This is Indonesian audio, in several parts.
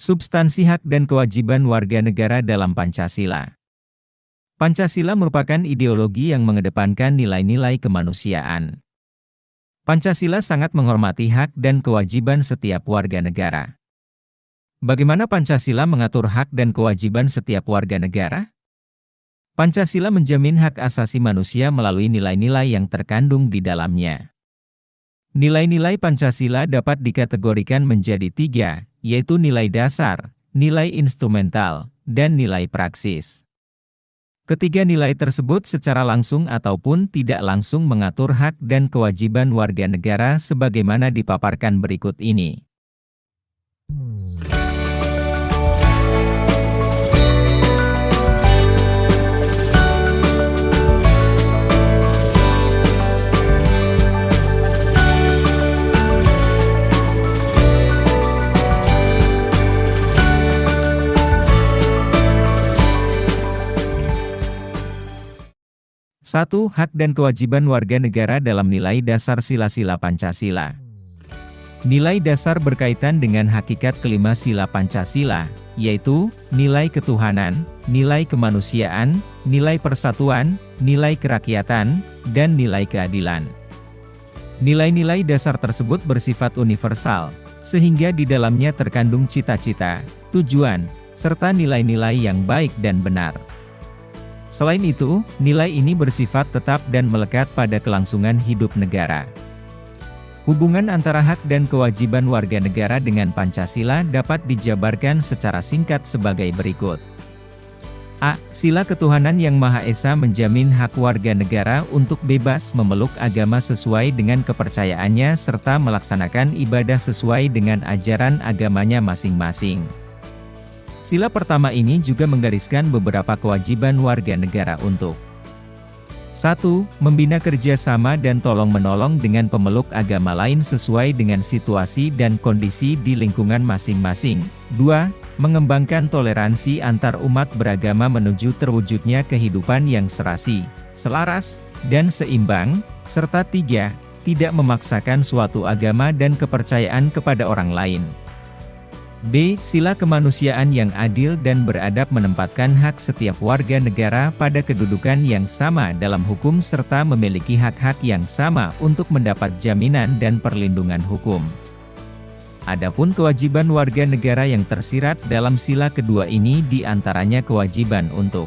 Substansi hak dan kewajiban warga negara dalam Pancasila. Pancasila merupakan ideologi yang mengedepankan nilai-nilai kemanusiaan. Pancasila sangat menghormati hak dan kewajiban setiap warga negara. Bagaimana Pancasila mengatur hak dan kewajiban setiap warga negara? Pancasila menjamin hak asasi manusia melalui nilai-nilai yang terkandung di dalamnya. Nilai-nilai Pancasila dapat dikategorikan menjadi 3, yaitu nilai dasar, nilai instrumental, dan nilai praksis. Ketiga nilai tersebut secara langsung ataupun tidak langsung mengatur hak dan kewajiban warga negara sebagaimana dipaparkan berikut ini. Satu, hak dan kewajiban warga negara dalam nilai dasar sila-sila Pancasila. Nilai dasar berkaitan dengan hakikat kelima sila Pancasila, yaitu nilai ketuhanan, nilai kemanusiaan, nilai persatuan, nilai kerakyatan, dan nilai keadilan. Nilai-nilai dasar tersebut bersifat universal, sehingga di dalamnya terkandung cita-cita, tujuan, serta nilai-nilai yang baik dan benar. Selain itu, nilai ini bersifat tetap dan melekat pada kelangsungan hidup negara. Hubungan antara hak dan kewajiban warga negara dengan Pancasila dapat dijabarkan secara singkat sebagai berikut. A. Sila ketuhanan yang Maha Esa menjamin hak warga negara untuk bebas memeluk agama sesuai dengan kepercayaannya serta melaksanakan ibadah sesuai dengan ajaran agamanya masing-masing. Sila pertama ini juga menggariskan beberapa kewajiban warga negara untuk 1. Membina kerjasama dan tolong-menolong dengan pemeluk agama lain sesuai dengan situasi dan kondisi di lingkungan masing-masing. 2. Mengembangkan toleransi antar umat beragama menuju terwujudnya kehidupan yang serasi, selaras, dan seimbang. Serta 3. Tidak memaksakan suatu agama dan kepercayaan kepada orang lain. B. Sila kemanusiaan yang adil dan beradab menempatkan hak setiap warga negara pada kedudukan yang sama dalam hukum serta memiliki hak-hak yang sama untuk mendapat jaminan dan perlindungan hukum. Adapun kewajiban warga negara yang tersirat dalam sila kedua ini diantaranya kewajiban untuk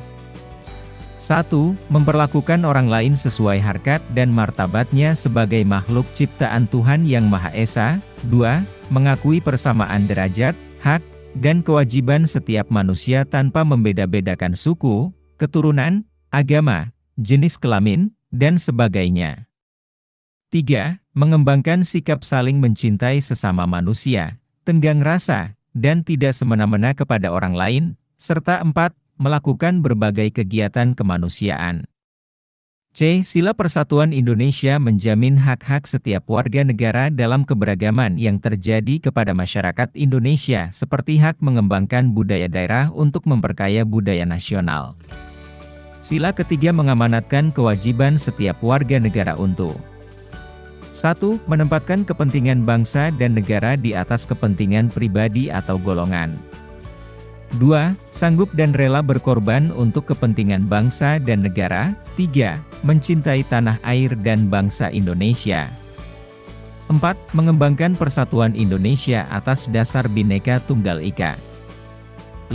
1. Memperlakukan orang lain sesuai harkat dan martabatnya sebagai makhluk ciptaan Tuhan Yang Maha Esa. 2. Mengakui persamaan derajat, hak, dan kewajiban setiap manusia tanpa membeda-bedakan suku, keturunan, agama, jenis kelamin, dan sebagainya. 3. Mengembangkan sikap saling mencintai sesama manusia, tenggang rasa, dan tidak semena-mena kepada orang lain. Serta 4. Melakukan berbagai kegiatan kemanusiaan. C. Sila Persatuan Indonesia menjamin hak-hak setiap warga negara dalam keberagaman yang terjadi kepada masyarakat Indonesia seperti hak mengembangkan budaya daerah untuk memperkaya budaya nasional. Sila ketiga mengamanatkan kewajiban setiap warga negara untuk 1. Menempatkan kepentingan bangsa dan negara di atas kepentingan pribadi atau golongan. 2. Sanggup dan rela berkorban untuk kepentingan bangsa dan negara. 3. Mencintai tanah air dan bangsa Indonesia. 4. Mengembangkan persatuan Indonesia atas dasar Bhinneka Tunggal Ika. 5.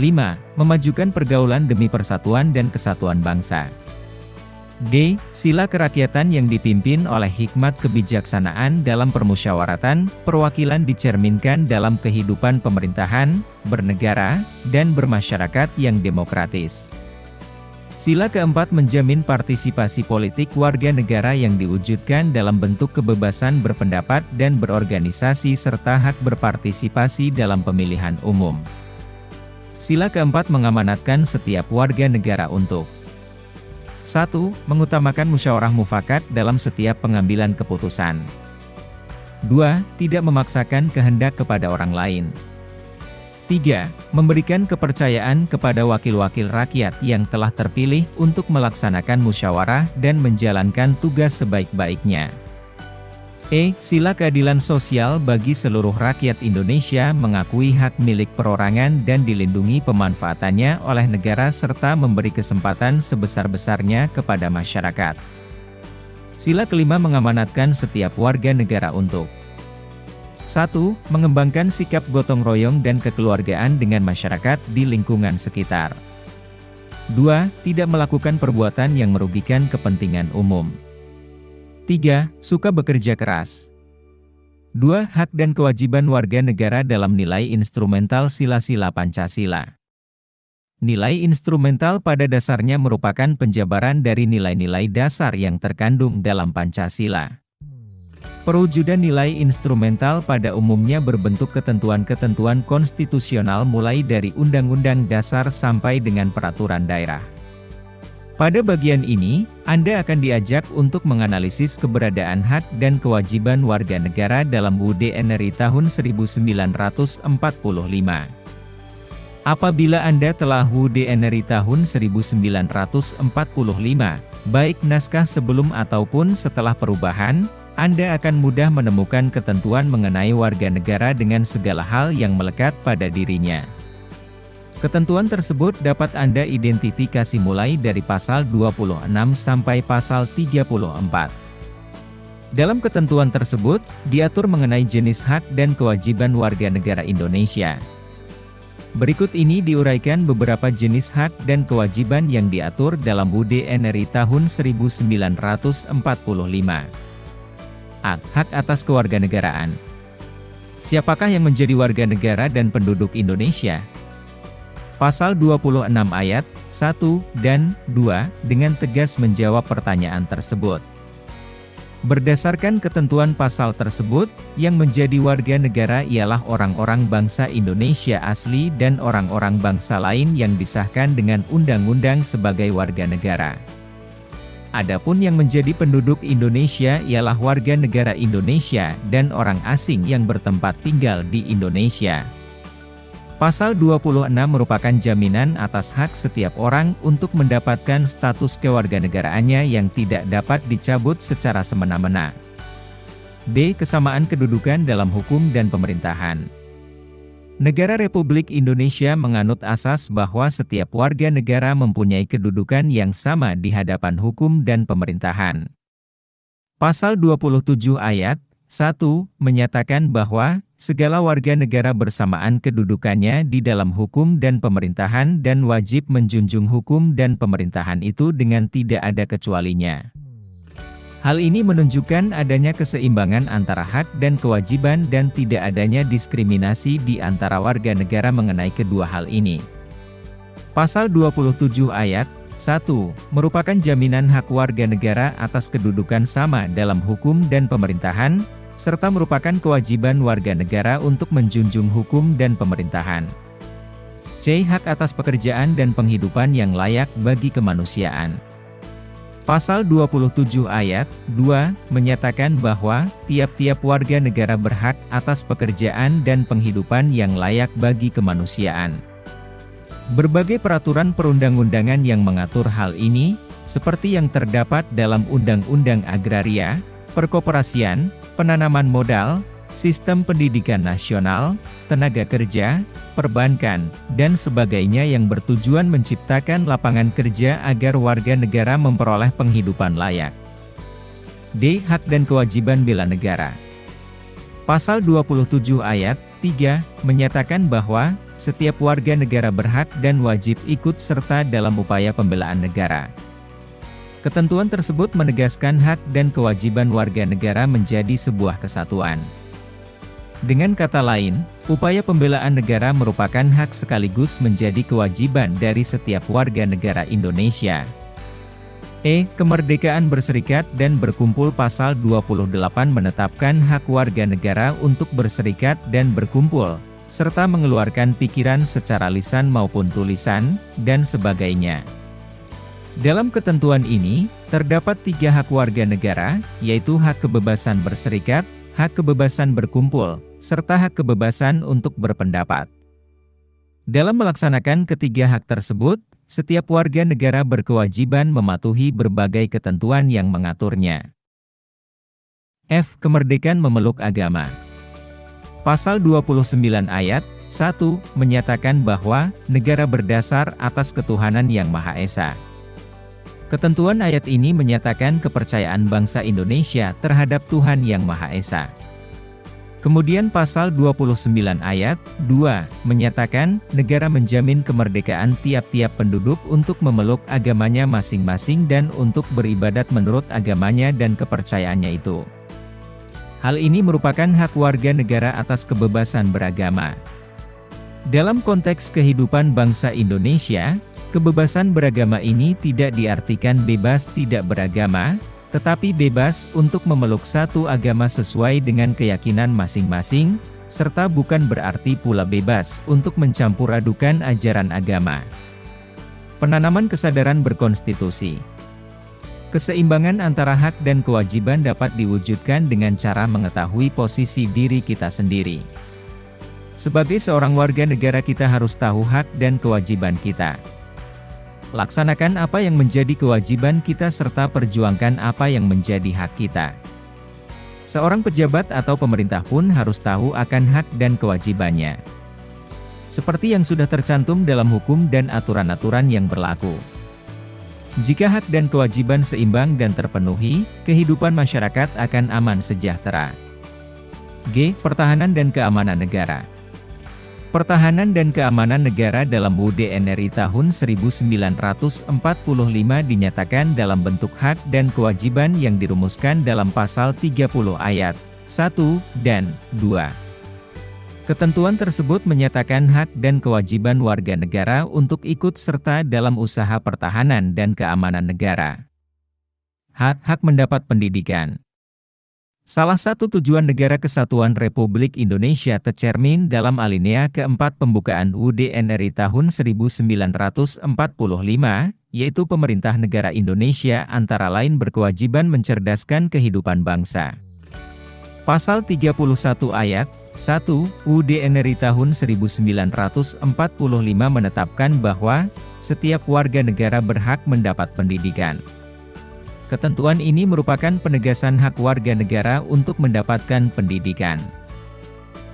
Memajukan pergaulan demi persatuan dan kesatuan bangsa. D. Sila kerakyatan yang dipimpin oleh hikmat kebijaksanaan dalam permusyawaratan, perwakilan dicerminkan dalam kehidupan pemerintahan, bernegara, dan bermasyarakat yang demokratis. Sila keempat menjamin partisipasi politik warga negara yang diwujudkan dalam bentuk kebebasan berpendapat dan berorganisasi serta hak berpartisipasi dalam pemilihan umum. Sila keempat mengamanatkan setiap warga negara untuk 1. Mengutamakan musyawarah mufakat dalam setiap pengambilan keputusan. 2. Tidak memaksakan kehendak kepada orang lain. 3. Memberikan kepercayaan kepada wakil-wakil rakyat yang telah terpilih untuk melaksanakan musyawarah dan menjalankan tugas sebaik-baiknya. Sila keadilan sosial bagi seluruh rakyat Indonesia mengakui hak milik perorangan dan dilindungi pemanfaatannya oleh negara serta memberi kesempatan sebesar-besarnya kepada masyarakat. Sila kelima mengamanatkan setiap warga negara untuk 1. Mengembangkan sikap gotong royong dan kekeluargaan dengan masyarakat di lingkungan sekitar. 2. Tidak melakukan perbuatan yang merugikan kepentingan umum. 3. Suka bekerja keras. 2. Hak dan kewajiban warga negara dalam nilai instrumental sila-sila Pancasila. Nilai instrumental pada dasarnya merupakan penjabaran dari nilai-nilai dasar yang terkandung dalam Pancasila. Perwujudan nilai instrumental pada umumnya berbentuk ketentuan-ketentuan konstitusional mulai dari Undang-Undang Dasar sampai dengan peraturan daerah. Pada bagian ini, Anda akan diajak untuk menganalisis keberadaan hak dan kewajiban warga negara dalam UUD NRI tahun 1945. Apabila Anda telah UUD NRI tahun 1945, baik naskah sebelum ataupun setelah perubahan, Anda akan mudah menemukan ketentuan mengenai warga negara dengan segala hal yang melekat pada dirinya. Ketentuan tersebut dapat Anda identifikasi mulai dari pasal 26 sampai pasal 34. Dalam ketentuan tersebut, diatur mengenai jenis hak dan kewajiban warga negara Indonesia. Berikut ini diuraikan beberapa jenis hak dan kewajiban yang diatur dalam UUD NRI tahun 1945. A. Hak atas kewarganegaraan. Siapakah yang menjadi warga negara dan penduduk Indonesia? Pasal 26 ayat 1 dan 2 dengan tegas menjawab pertanyaan tersebut. Berdasarkan ketentuan pasal tersebut, yang menjadi warga negara ialah orang-orang bangsa Indonesia asli dan orang-orang bangsa lain yang disahkan dengan undang-undang sebagai warga negara. Adapun yang menjadi penduduk Indonesia ialah warga negara Indonesia dan orang asing yang bertempat tinggal di Indonesia. Pasal 26 merupakan jaminan atas hak setiap orang untuk mendapatkan status kewarganegaraannya yang tidak dapat dicabut secara semena-mena. B. Kesamaan kedudukan dalam hukum dan pemerintahan. Negara Republik Indonesia menganut asas bahwa setiap warga negara mempunyai kedudukan yang sama di hadapan hukum dan pemerintahan. Pasal 27 ayat 1 menyatakan bahwa segala warga negara bersamaan kedudukannya di dalam hukum dan pemerintahan dan wajib menjunjung hukum dan pemerintahan itu dengan tidak ada kecualinya. Hal ini menunjukkan adanya keseimbangan antara hak dan kewajiban dan tidak adanya diskriminasi di antara warga negara mengenai kedua hal ini. Pasal 27 ayat 1 merupakan jaminan hak warga negara atas kedudukan sama dalam hukum dan pemerintahan, serta merupakan kewajiban warga negara untuk menjunjung hukum dan pemerintahan. C. Hak atas pekerjaan dan penghidupan yang layak bagi kemanusiaan. Pasal 27 ayat 2 menyatakan bahwa tiap-tiap warga negara berhak atas pekerjaan dan penghidupan yang layak bagi kemanusiaan. Berbagai peraturan perundang-undangan yang mengatur hal ini, seperti yang terdapat dalam Undang-Undang Agraria, Perkoperasian, Penanaman Modal, Sistem Pendidikan Nasional, Tenaga Kerja, Perbankan, dan sebagainya yang bertujuan menciptakan lapangan kerja agar warga negara memperoleh penghidupan layak. D. Hak dan kewajiban bela negara. Pasal 27 ayat 3 menyatakan bahwa setiap warga negara berhak dan wajib ikut serta dalam upaya pembelaan negara. Ketentuan tersebut menegaskan hak dan kewajiban warga negara menjadi sebuah kesatuan. Dengan kata lain, upaya pembelaan negara merupakan hak sekaligus menjadi kewajiban dari setiap warga negara Indonesia. Kemerdekaan berserikat dan berkumpul. Pasal 28 menetapkan hak warga negara untuk berserikat dan berkumpul, serta mengeluarkan pikiran secara lisan maupun tulisan, dan sebagainya. Dalam ketentuan ini, terdapat 3 hak warga negara, yaitu hak kebebasan berserikat, hak kebebasan berkumpul, serta hak kebebasan untuk berpendapat. Dalam melaksanakan ketiga hak tersebut, setiap warga negara berkewajiban mematuhi berbagai ketentuan yang mengaturnya. F. Kemerdekaan memeluk agama. Pasal 29 ayat 1 menyatakan bahwa negara berdasar atas ketuhanan yang Maha Esa. Ketentuan ayat ini menyatakan kepercayaan bangsa Indonesia terhadap Tuhan yang Maha Esa. Kemudian pasal 29 ayat 2 menyatakan negara menjamin kemerdekaan tiap-tiap penduduk untuk memeluk agamanya masing-masing dan untuk beribadat menurut agamanya dan kepercayaannya itu. Hal ini merupakan hak warga negara atas kebebasan beragama. Dalam konteks kehidupan bangsa Indonesia, kebebasan beragama ini tidak diartikan bebas tidak beragama, tetapi bebas untuk memeluk satu agama sesuai dengan keyakinan masing-masing, serta bukan berarti pula bebas untuk mencampur adukan ajaran agama. Penanaman kesadaran berkonstitusi. Keseimbangan antara hak dan kewajiban dapat diwujudkan dengan cara mengetahui posisi diri kita sendiri. Sebagai seorang warga negara kita harus tahu hak dan kewajiban kita. Laksanakan apa yang menjadi kewajiban kita serta perjuangkan apa yang menjadi hak kita. Seorang pejabat atau pemerintah pun harus tahu akan hak dan kewajibannya. Seperti yang sudah tercantum dalam hukum dan aturan-aturan yang berlaku. Jika hak dan kewajiban seimbang dan terpenuhi, kehidupan masyarakat akan aman sejahtera. G. Pertahanan dan keamanan negara. Pertahanan dan keamanan negara dalam UUD NRI tahun 1945 dinyatakan dalam bentuk hak dan kewajiban yang dirumuskan dalam pasal 30 ayat 1 dan 2. Ketentuan tersebut menyatakan hak dan kewajiban warga negara untuk ikut serta dalam usaha pertahanan dan keamanan negara. Hak mendapat pendidikan. Salah satu tujuan Negara Kesatuan Republik Indonesia tercermin dalam alinea keempat pembukaan UUD NRI tahun 1945, yaitu pemerintah negara Indonesia antara lain berkewajiban mencerdaskan kehidupan bangsa. Pasal 31 ayat 1 UUD NRI tahun 1945 menetapkan bahwa setiap warga negara berhak mendapat pendidikan. Ketentuan ini merupakan penegasan hak warga negara untuk mendapatkan pendidikan.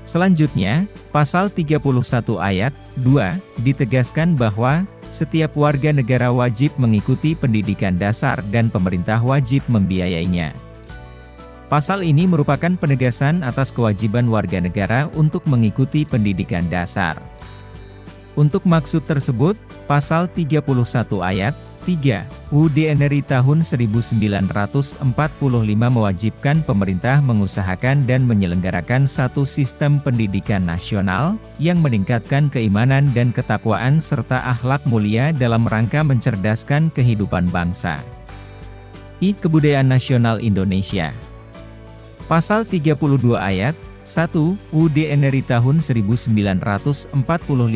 Selanjutnya, pasal 31 ayat 2 ditegaskan bahwa setiap warga negara wajib mengikuti pendidikan dasar dan pemerintah wajib membiayainya. Pasal ini merupakan penegasan atas kewajiban warga negara untuk mengikuti pendidikan dasar. Untuk maksud tersebut, pasal 31 ayat 3, UUD NRI tahun 1945 mewajibkan pemerintah mengusahakan dan menyelenggarakan satu sistem pendidikan nasional, yang meningkatkan keimanan dan ketakwaan serta akhlak mulia dalam rangka mencerdaskan kehidupan bangsa. I. Kebudayaan Nasional Indonesia. Pasal 32 ayat 1, UUD NRI tahun 1945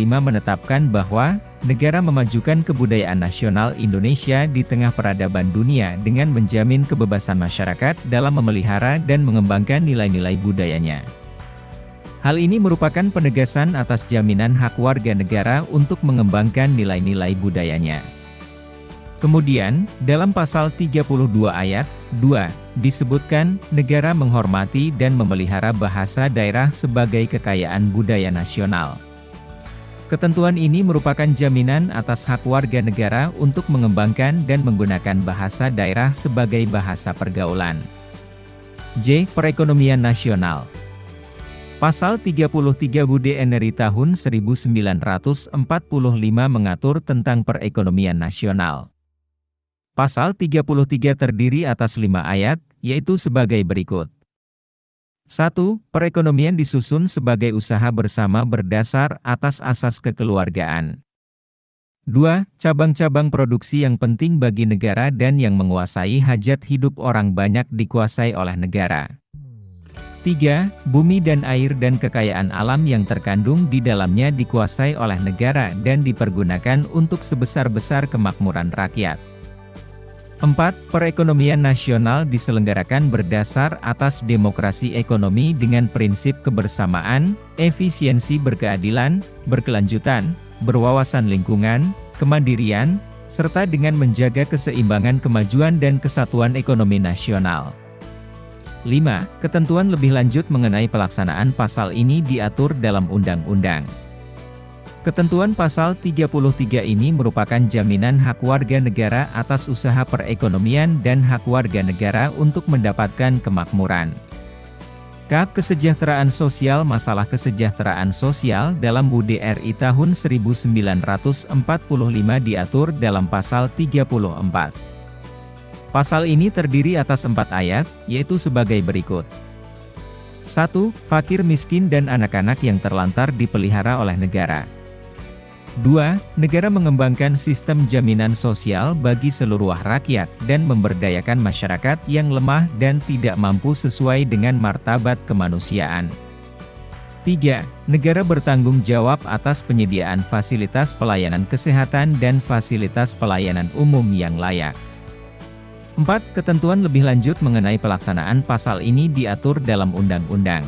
menetapkan bahwa negara memajukan kebudayaan nasional Indonesia di tengah peradaban dunia dengan menjamin kebebasan masyarakat dalam memelihara dan mengembangkan nilai-nilai budayanya. Hal ini merupakan penegasan atas jaminan hak warga negara untuk mengembangkan nilai-nilai budayanya. Kemudian, dalam pasal 32 ayat 2, disebutkan, negara menghormati dan memelihara bahasa daerah sebagai kekayaan budaya nasional. Ketentuan ini merupakan jaminan atas hak warga negara untuk mengembangkan dan menggunakan bahasa daerah sebagai bahasa pergaulan. J. Perekonomian nasional. Pasal 33 UUD NRI tahun 1945 mengatur tentang perekonomian nasional. Pasal 33 terdiri atas 5 ayat, yaitu sebagai berikut. 1. Perekonomian disusun sebagai usaha bersama berdasar atas asas kekeluargaan. 2. Cabang-cabang produksi yang penting bagi negara dan yang menguasai hajat hidup orang banyak dikuasai oleh negara. 3. Bumi dan air dan kekayaan alam yang terkandung di dalamnya dikuasai oleh negara dan dipergunakan untuk sebesar-besar kemakmuran rakyat. 4. Perekonomian nasional diselenggarakan berdasar atas demokrasi ekonomi dengan prinsip kebersamaan, efisiensi berkeadilan, berkelanjutan, berwawasan lingkungan, kemandirian, serta dengan menjaga keseimbangan kemajuan dan kesatuan ekonomi nasional. 5. Ketentuan lebih lanjut mengenai pelaksanaan pasal ini diatur dalam undang-undang. Ketentuan pasal 33 ini merupakan jaminan hak warga negara atas usaha perekonomian dan hak warga negara untuk mendapatkan kemakmuran. Kesejahteraan sosial. Masalah kesejahteraan sosial dalam UUD RI tahun 1945 diatur dalam pasal 34. Pasal ini terdiri atas 4 ayat, yaitu sebagai berikut. 1. Fakir miskin dan anak-anak yang terlantar dipelihara oleh negara. 2. Negara mengembangkan sistem jaminan sosial bagi seluruh rakyat dan memberdayakan masyarakat yang lemah dan tidak mampu sesuai dengan martabat kemanusiaan. 3. Negara bertanggung jawab atas penyediaan fasilitas pelayanan kesehatan dan fasilitas pelayanan umum yang layak. 4. Ketentuan lebih lanjut mengenai pelaksanaan pasal ini diatur dalam undang-undang.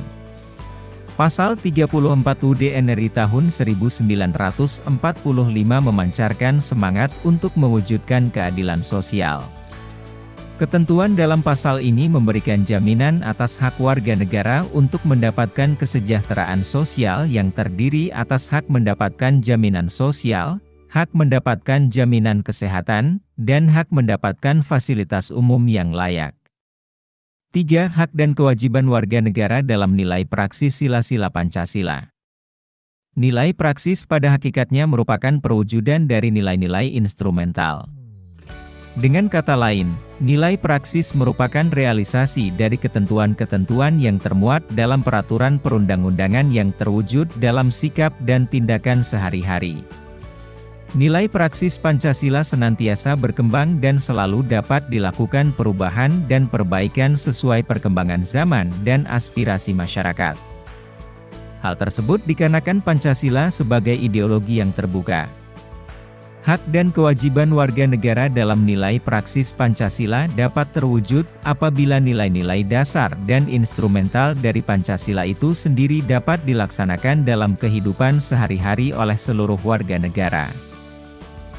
Pasal 34 UUD RI tahun 1945 memancarkan semangat untuk mewujudkan keadilan sosial. Ketentuan dalam pasal ini memberikan jaminan atas hak warga negara untuk mendapatkan kesejahteraan sosial yang terdiri atas hak mendapatkan jaminan sosial, hak mendapatkan jaminan kesehatan, dan hak mendapatkan fasilitas umum yang layak. 3. Hak dan kewajiban warga negara dalam nilai praksis sila-sila Pancasila. Nilai praksis pada hakikatnya merupakan perwujudan dari nilai-nilai instrumental. Dengan kata lain, nilai praksis merupakan realisasi dari ketentuan-ketentuan yang termuat dalam peraturan perundang-undangan yang terwujud dalam sikap dan tindakan sehari-hari. Nilai praksis Pancasila senantiasa berkembang dan selalu dapat dilakukan perubahan dan perbaikan sesuai perkembangan zaman dan aspirasi masyarakat. Hal tersebut dikarenakan Pancasila sebagai ideologi yang terbuka. Hak dan kewajiban warga negara dalam nilai praksis Pancasila dapat terwujud apabila nilai-nilai dasar dan instrumental dari Pancasila itu sendiri dapat dilaksanakan dalam kehidupan sehari-hari oleh seluruh warga negara.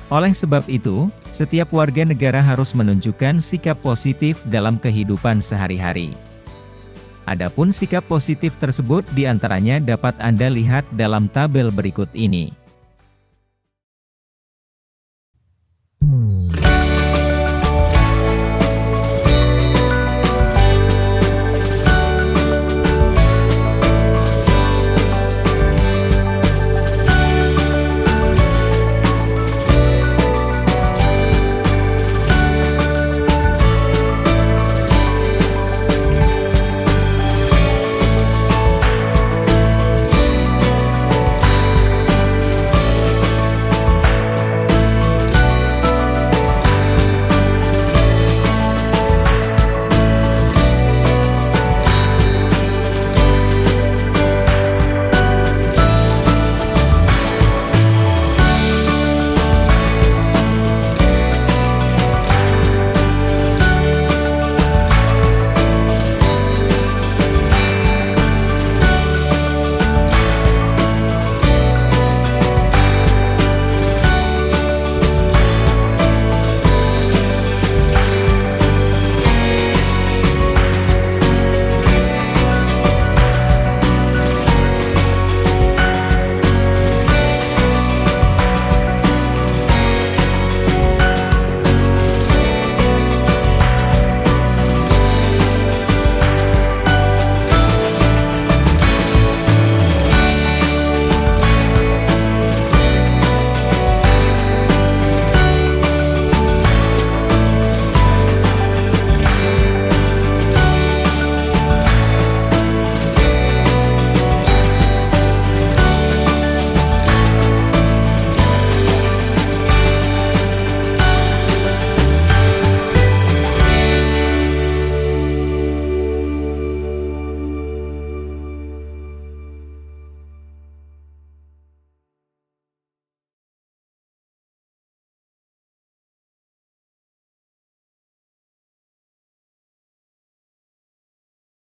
Oleh sebab itu, setiap warga negara harus menunjukkan sikap positif dalam kehidupan sehari-hari. Adapun sikap positif tersebut diantaranya dapat Anda lihat dalam tabel berikut ini.